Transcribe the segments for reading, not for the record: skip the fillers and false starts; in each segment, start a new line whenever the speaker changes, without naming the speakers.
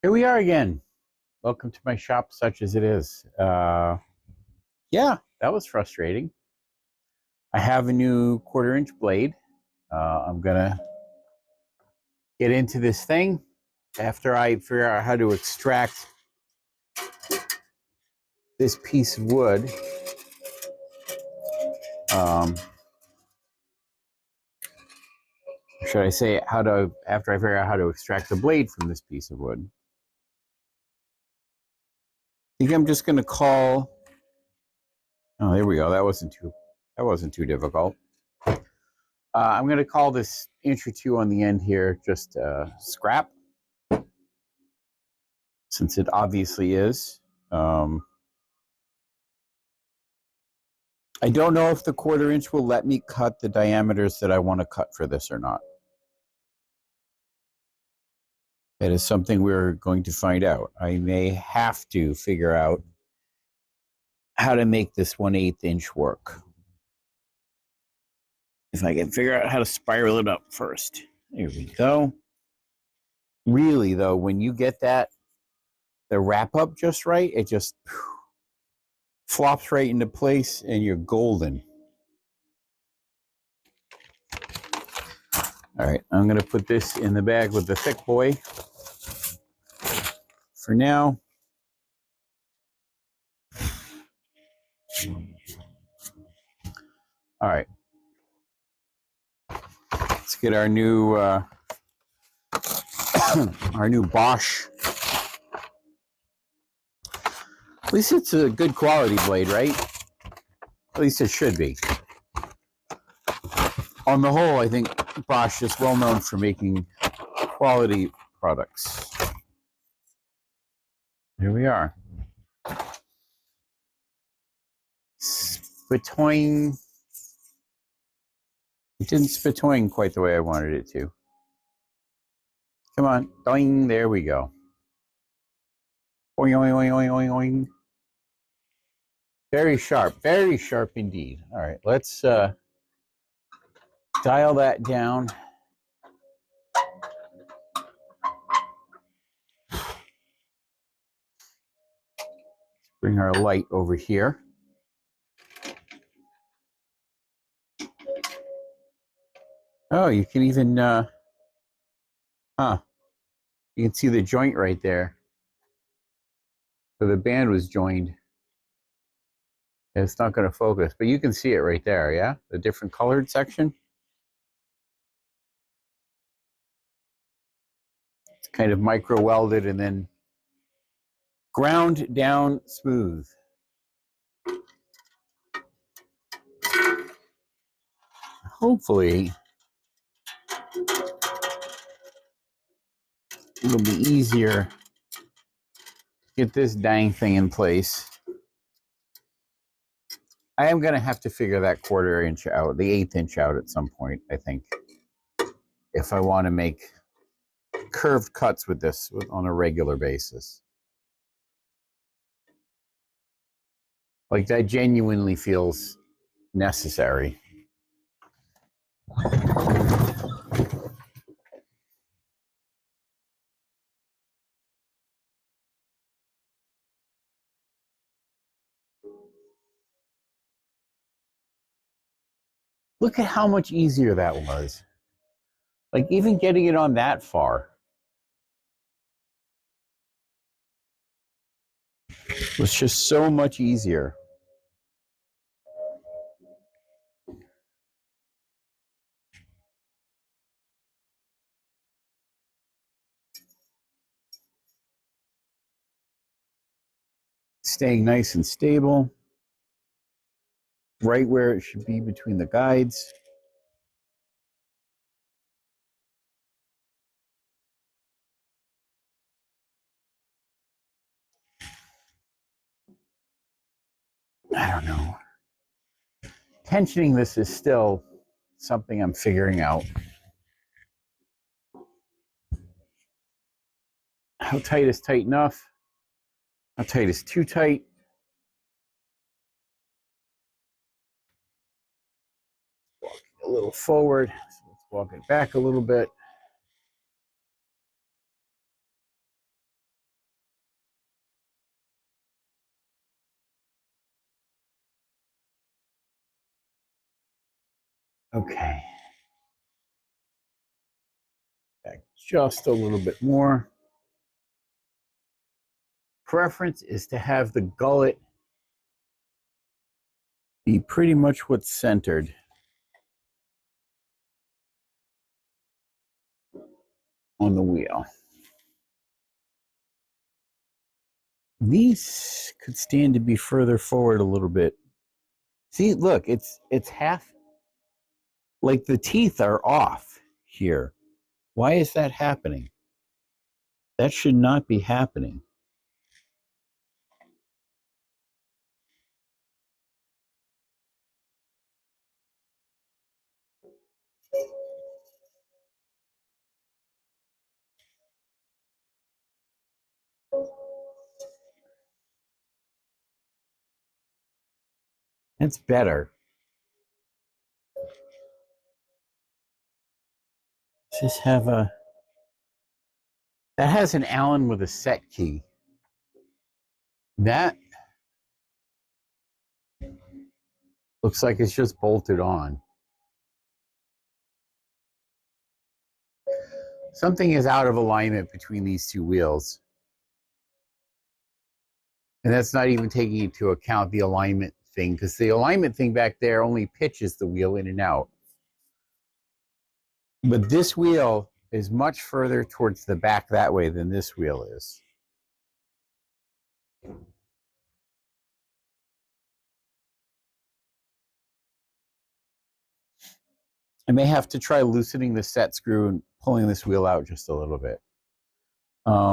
Here we are again. Welcome to my shop, such as it is. Yeah, that was frustrating. I have a new 1/4 inch blade. I'm gonna get into this thing after I figure out how to extract this piece of wood. Um, should I say after I figure out how to extract the blade from this piece of wood? I think I'm just gonna call. Oh, there we go. That wasn't too difficult. I'm going to call this inch or two on the end here just scrap, since it obviously is. I don't know if the 1/4 inch will let me cut the diameters that I want to cut for this or not. That is something we're going to find out. I may have to figure out how to make this 1/8 inch work. If I can figure out how to spiral it up first. There we go. Really, though, when you get the wrap up just right, it just flops right into place and you're golden. All right, I'm going to put this in the bag with the thick boy for now. All right. Let's get our new our new Bosch. At least it's a good quality blade, right? At least it should be. On the whole, I think Bosch is well known for making quality products. Here we are. Spatoing. It didn't spatoing quite the way I wanted it to. Come on. Doing. There we go. Oing, oing, oing, oing, oing, oing. Very sharp indeed. All right, let's dial that down. Bring our light over here. Oh, you can even, you can see the joint right there. So the band was joined. It's not going to focus, but you can see it right there, yeah? The different colored section. It's kind of micro welded and then ground down smooth. Hopefully, it'll be easier to get this dang thing in place. I am going to have to figure that 1/4 inch out, the 1/8 inch out at some point, I think, if I want to make curved cuts with this on a regular basis. Like, that genuinely feels necessary. Look at how much easier that was. Like, even getting it on that far was just so much easier. Staying nice and stable, right where it should be between the guides. I don't know. Tensioning this is still something I'm figuring out. How tight is tight enough? How tight is too tight? Walk a little forward. So let's walk it back a little bit. Okay. Back just a little bit more. Preference is to have the gullet be pretty much what's centered. On the wheel. These could stand to be further forward a little bit. See, look, it's half, like the teeth are off here. Why is that happening? That should not be happening. That's better. Just have a, that has an Allen with a set key. That looks like it's just bolted on. Something is out of alignment between these two wheels. And that's not even taking into account the alignment thing, because the alignment thing back there only pitches the wheel in and out. But this wheel is much further towards the back that way than this wheel is. I may have to try loosening the set screw and pulling this wheel out just a little bit. All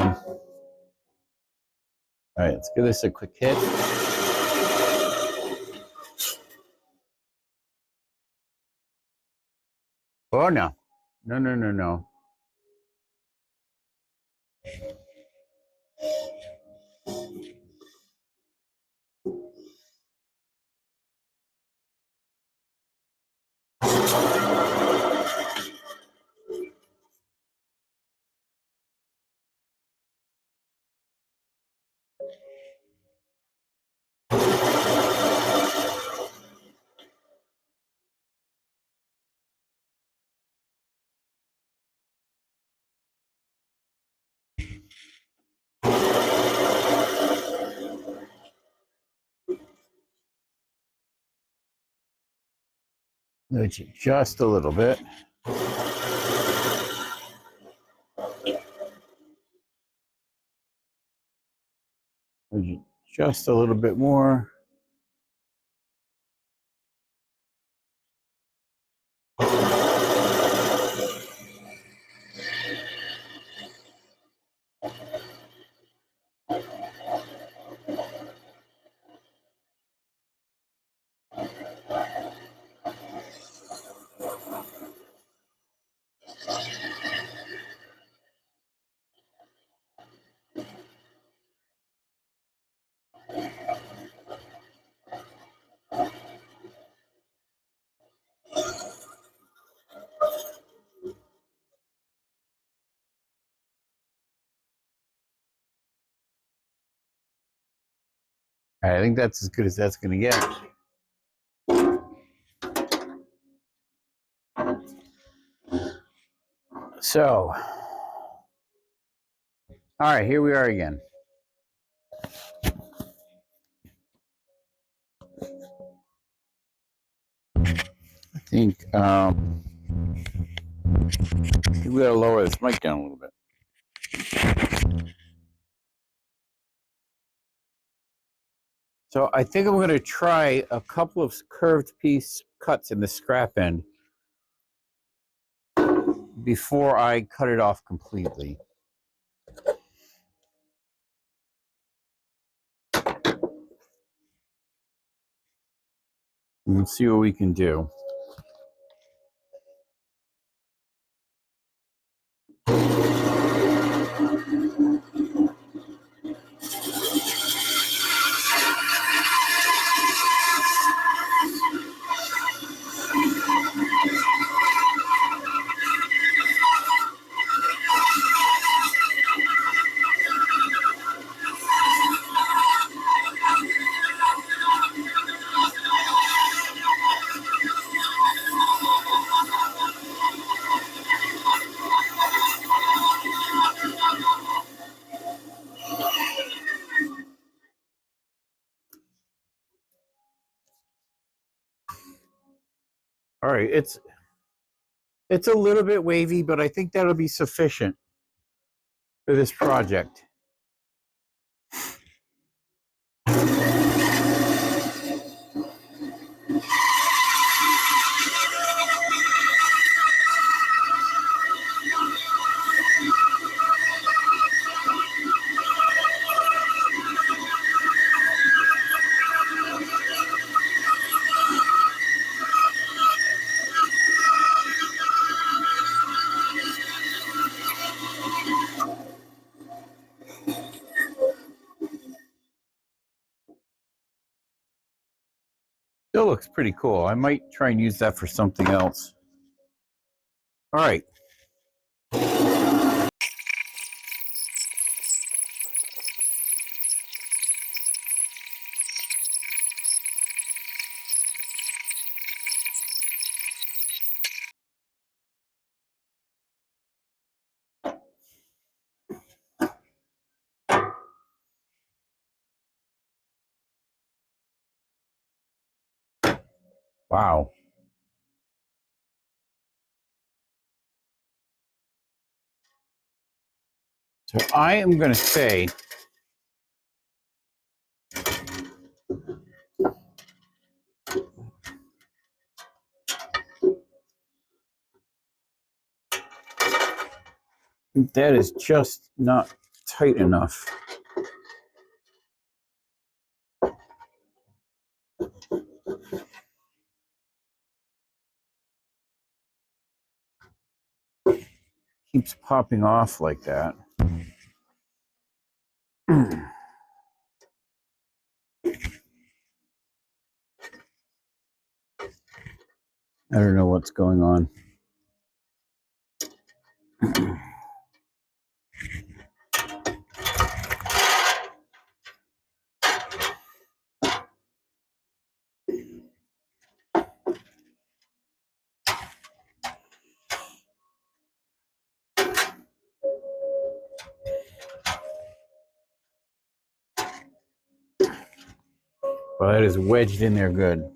right, let's give this a quick hit. Oh, no. No, no, no, no. Nudge it just a little bit. Nudge it just a little bit more. All right, I think that's as good as that's going to get. So, all right, here we are again. I think we got to lower this mic down a little bit. So I think I'm going to try a couple of curved piece cuts in the scrap end before I cut it off completely. Let's see what we can do. All right, it's a little bit wavy, but I think that'll be sufficient for this project. Still looks pretty cool. I might try and use that for something else. All right. Wow. So I am going to say that is just not tight enough. Keeps popping off like that. I don't know what's going on. Well, that is wedged in there good.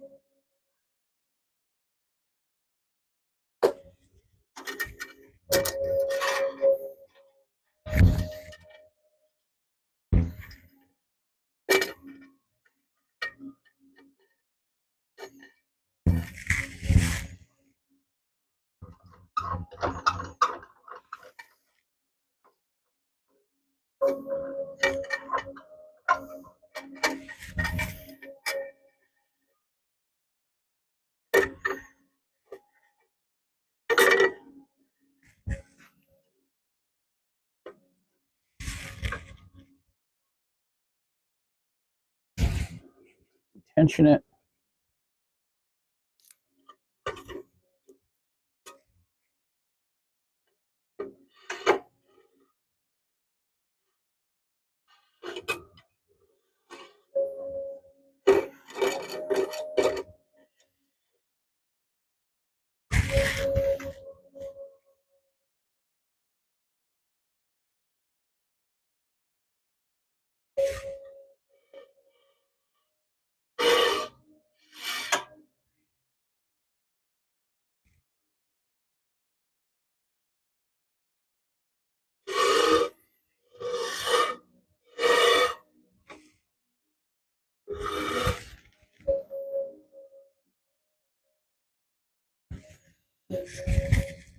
Tension it.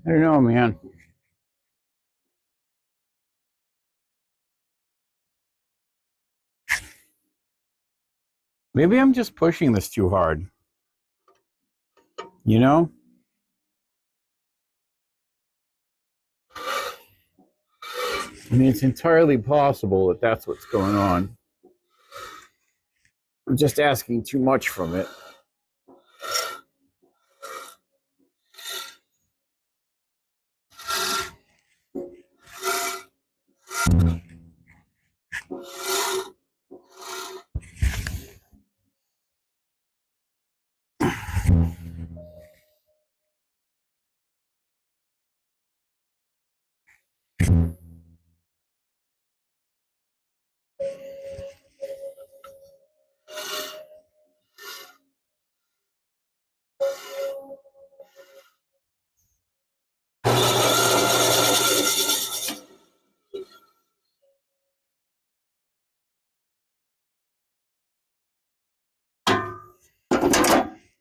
I don't know, man. Maybe I'm just pushing this too hard. You know? I mean, it's entirely possible that that's what's going on. I'm just asking too much from it.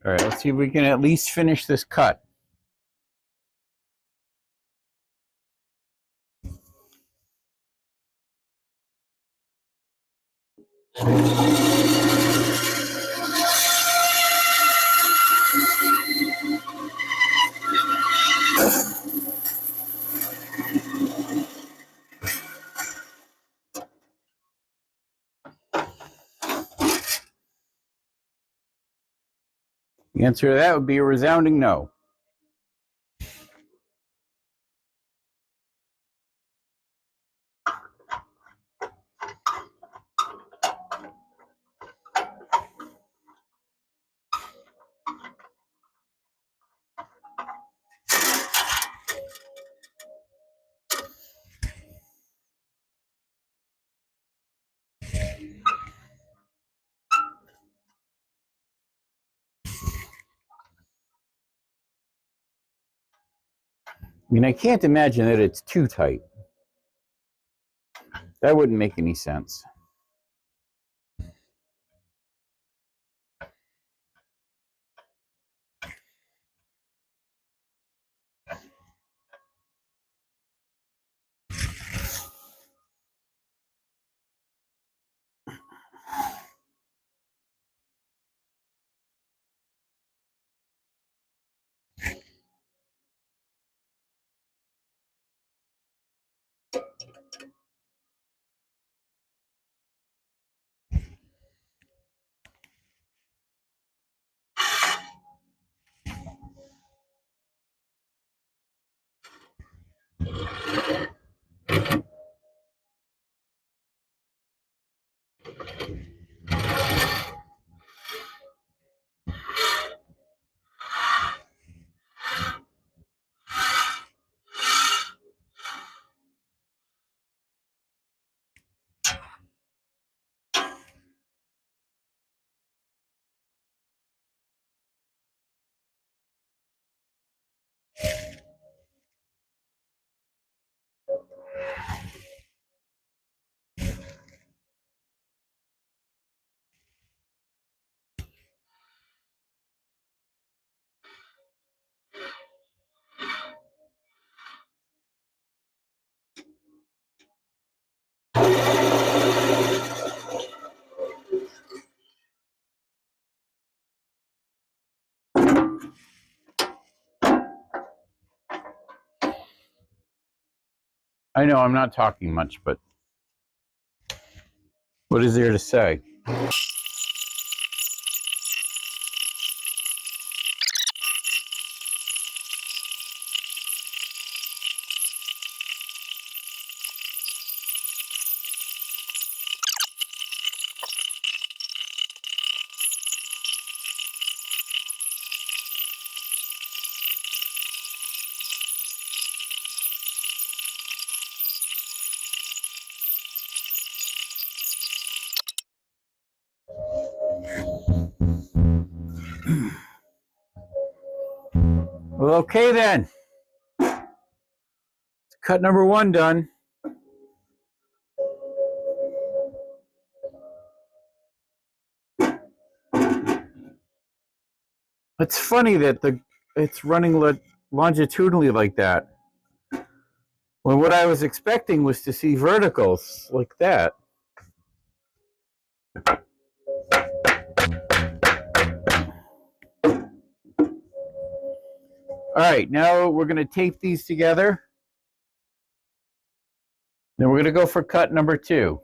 All right, let's see if we can at least finish this cut. The answer to that would be a resounding no. I mean, I can't imagine that it's too tight. That wouldn't make any sense. I know I'm not talking much, but what is there to say? Well, okay then. Cut number one done. It's funny that it's running longitudinally like that. Well, what I was expecting was to see verticals like that. All right, now we're going to tape these together. Then we're going to go for cut number two.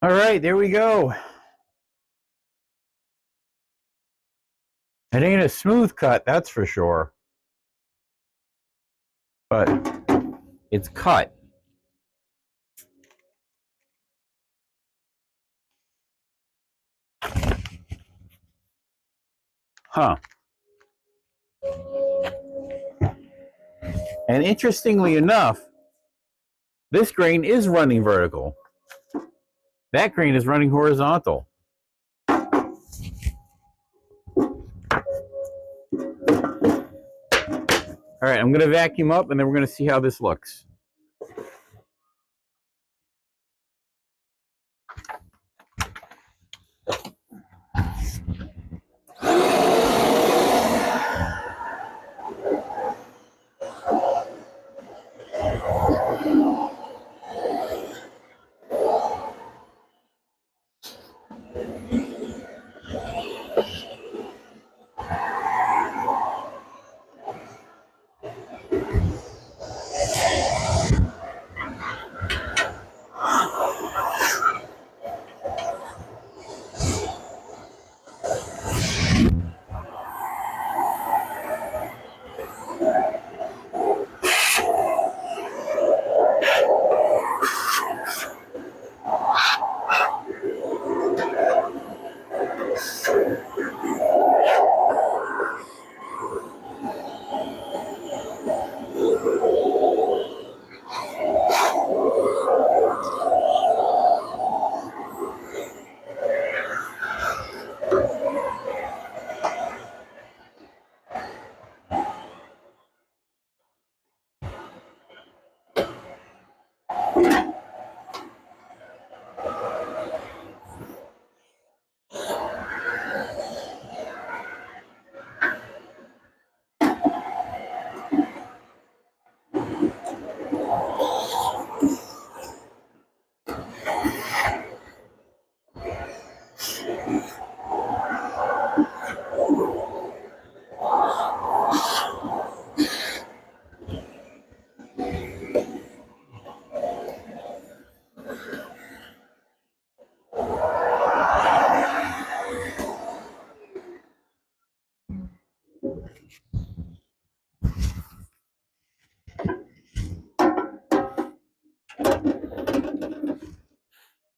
All right, there we go. It ain't a smooth cut, that's for sure. But it's cut. Huh. And interestingly enough, this grain is running vertical. That grain is running horizontal. All right, I'm going to vacuum up and then we're going to see how this looks.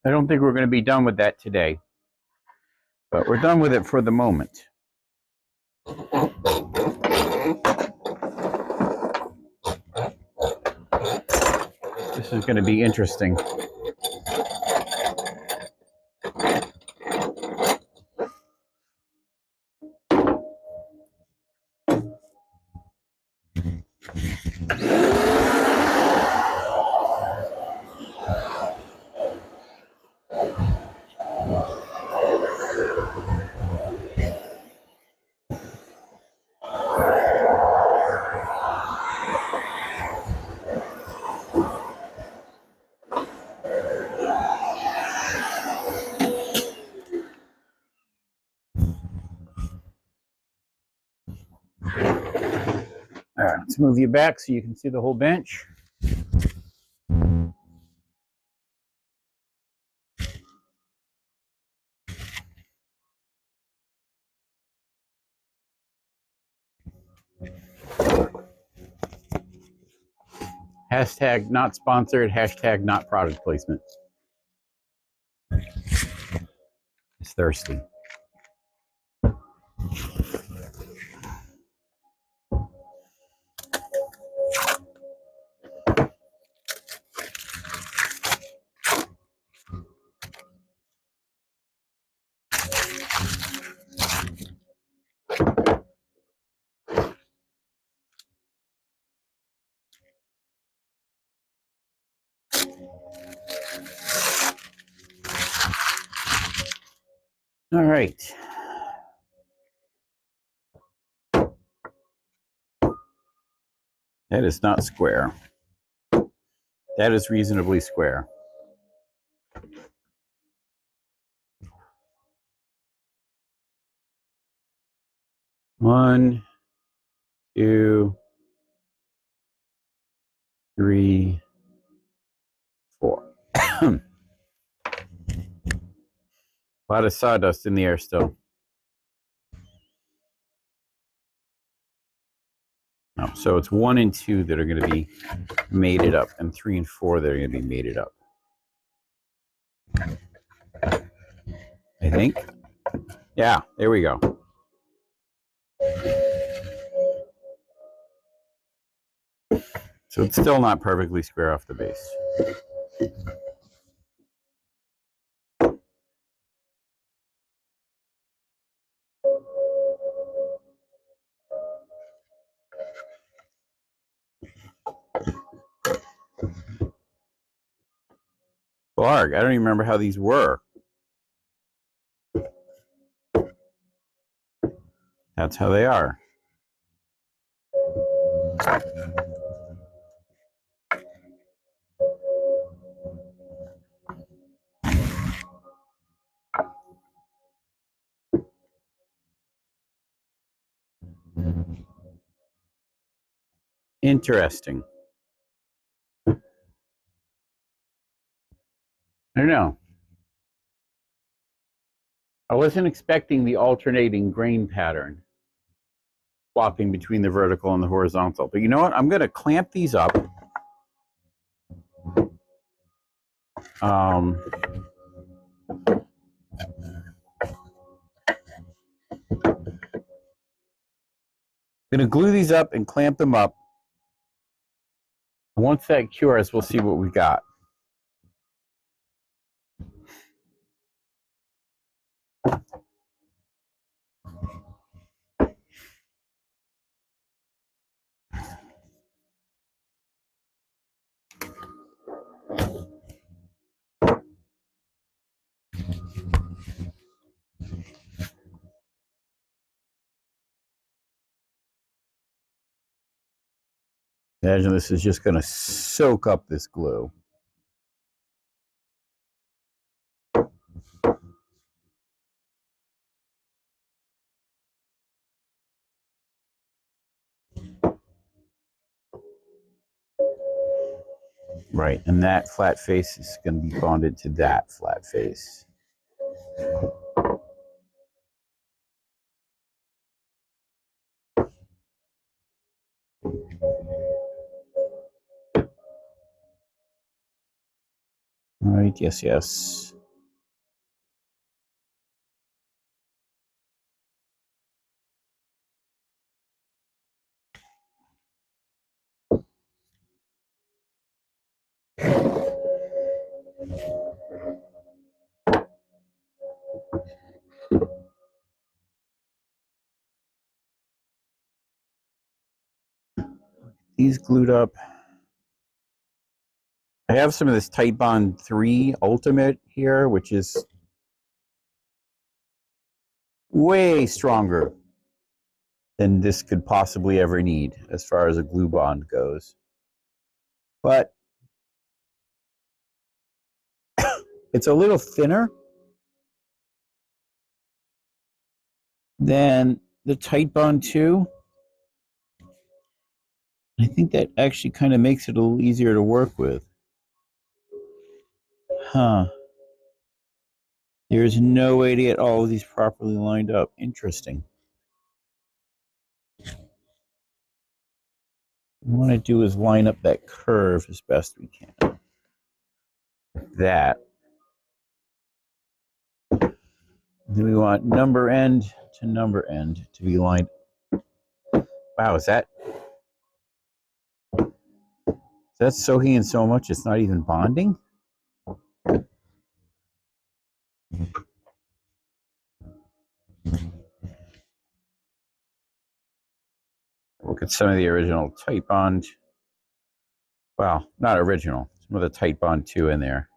I don't think we're going to be done with that today, but we're done with it for the moment. This is going to be interesting. All right, let's move you back so you can see the whole bench. Hashtag not sponsored, hashtag not product placement. It's thirsty. All right. That is not square. That is reasonably square. One, two, three, four. A lot of sawdust in the air still. Oh, so it's 1 and 2 that are going to be mated up, and 3 and 4 that are going to be mated up. I think. Yeah, there we go. So it's still not perfectly square off the base. Blarg, I don't even remember how these were. That's how they are. Interesting. I don't know. I wasn't expecting the alternating grain pattern, swapping between the vertical and the horizontal. But you know what? I'm going to clamp these up. I'm going to glue these up and clamp them up. Once that cures, we'll see what we got. Imagine this is just going to soak up this glue. Right, and that flat face is going to be bonded to that flat face. All right, yes, yes. These glued up. I have some of this Titebond 3 Ultimate here, which is way stronger than this could possibly ever need as far as a glue bond goes. But it's a little thinner than the Titebond 2. I think that actually kind of makes it a little easier to work with. Huh. There's no way to get all of these properly lined up. Interesting. What we want to do is line up that curve as best we can. That. Then we want number end to number end to be lined. Wow, is that soaking in so much it's not even bonding? Look at some of the original Titebond. Well, not original. with a tight Bond 2 in there.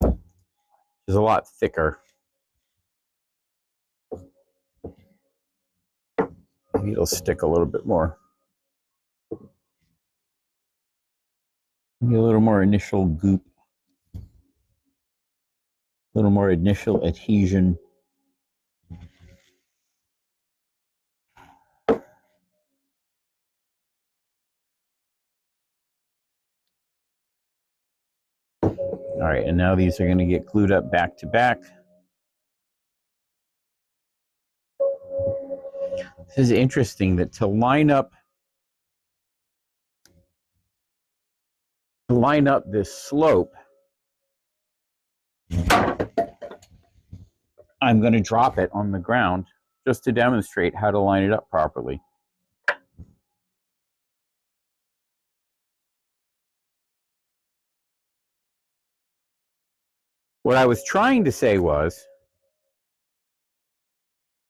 It's a lot thicker. Maybe it'll stick a little bit more. Maybe a little more initial goop. A little more initial adhesion. All right, and now these are going to get glued up back to back. This is interesting that to line up this slope, I'm going to drop it on the ground just to demonstrate how to line it up properly. What I was trying to say was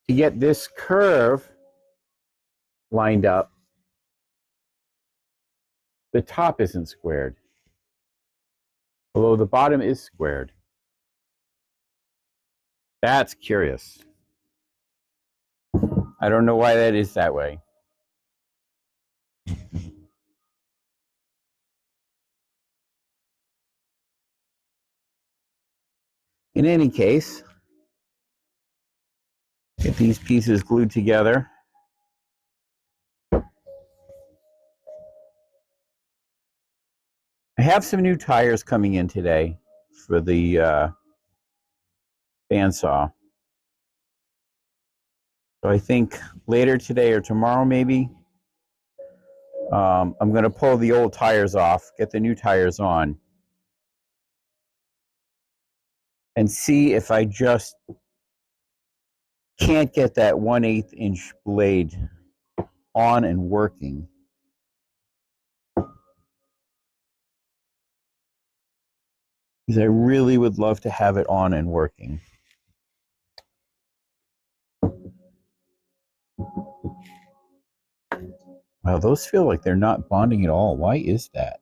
to get this curve lined up, the top isn't squared, although the bottom is squared. That's curious. I don't know why that is that way. In any case, get these pieces glued together. I have some new tires coming in today for the bandsaw. So I think later today or tomorrow maybe, I'm going to pull the old tires off, get the new tires on, and see if I just can't get that 1/8 inch blade on and working. Because I really would love to have it on and working. Wow, those feel like they're not bonding at all. Why is that?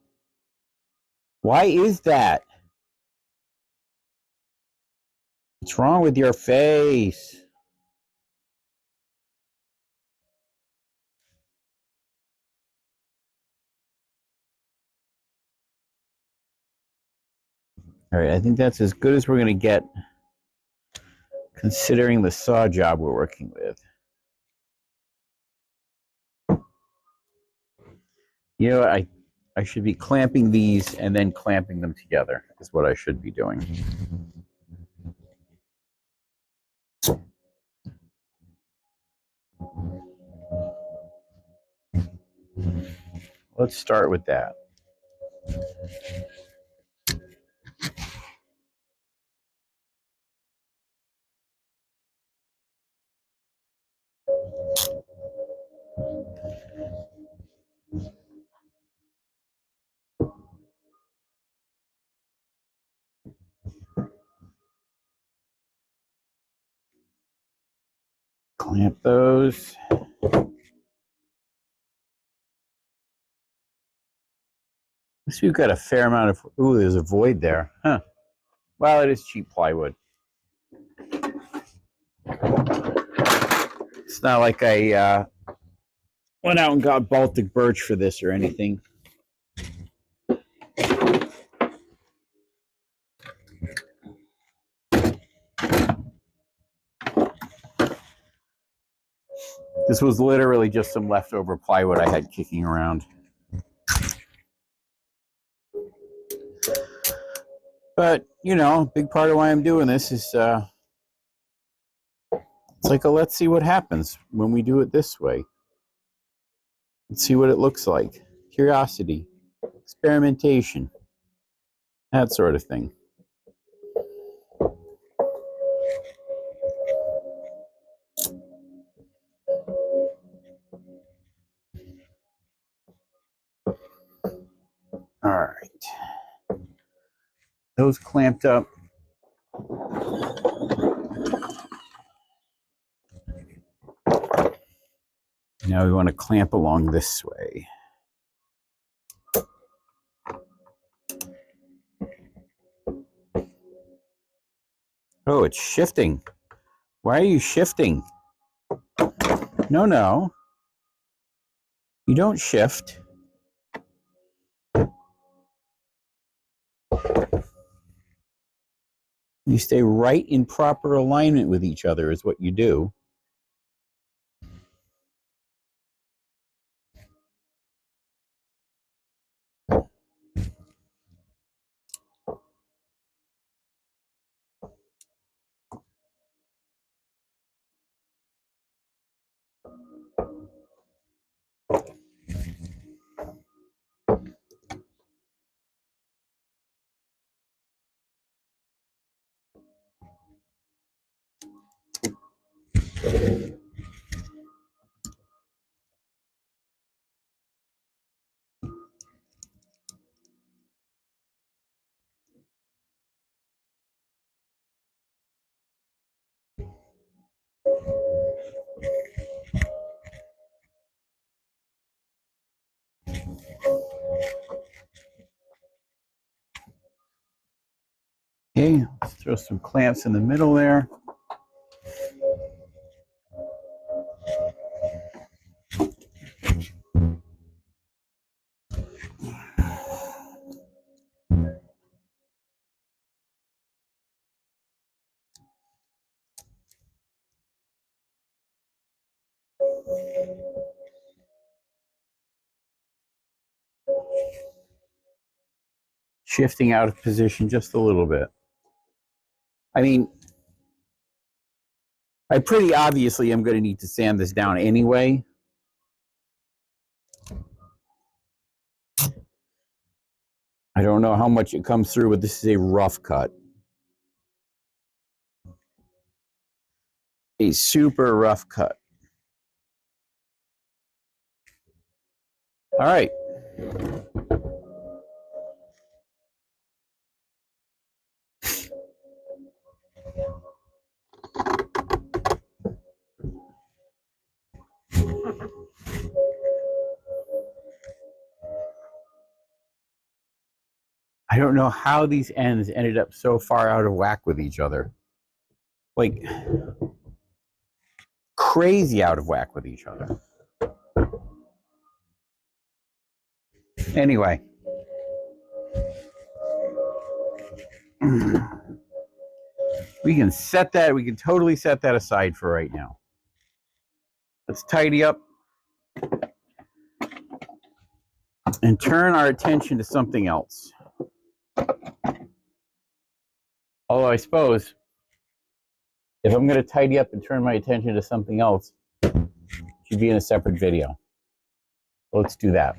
Why is that? What's wrong with your face? All right, I think that's as good as we're going to get considering the saw job we're working with. You know, I should be clamping these and then clamping them together is what I should be doing. Let's start with that. Clamp those. So we've got a fair amount of, ooh, there's a void there. Huh. Well, it is cheap plywood. It's not like I went out and got Baltic birch for this or anything. This was literally just some leftover plywood I had kicking around. But, you know, a big part of why I'm doing this is it's like let's see what happens when we do it this way. Let's see what it looks like. Curiosity, experimentation, that sort of thing. All right. Those clamped up. Now we want to clamp along this way. Oh, it's shifting. Why are you shifting? No, no. You don't shift. You stay right in proper alignment with each other is what you do. Okay, let's throw some clamps in the middle there. Shifting out of position just a little bit. I mean, I pretty obviously am going to need to sand this down anyway. I don't know how much it comes through, but this is a rough cut. A super rough cut. All right. I don't know how these ends ended up so far out of whack with each other. Like, crazy out of whack with each other. Anyway. We can set that, we can totally set that aside for right now. Let's tidy up and turn our attention to something else. Although I suppose if I'm going to tidy up and turn my attention to something else, it should be in a separate video. Let's do that.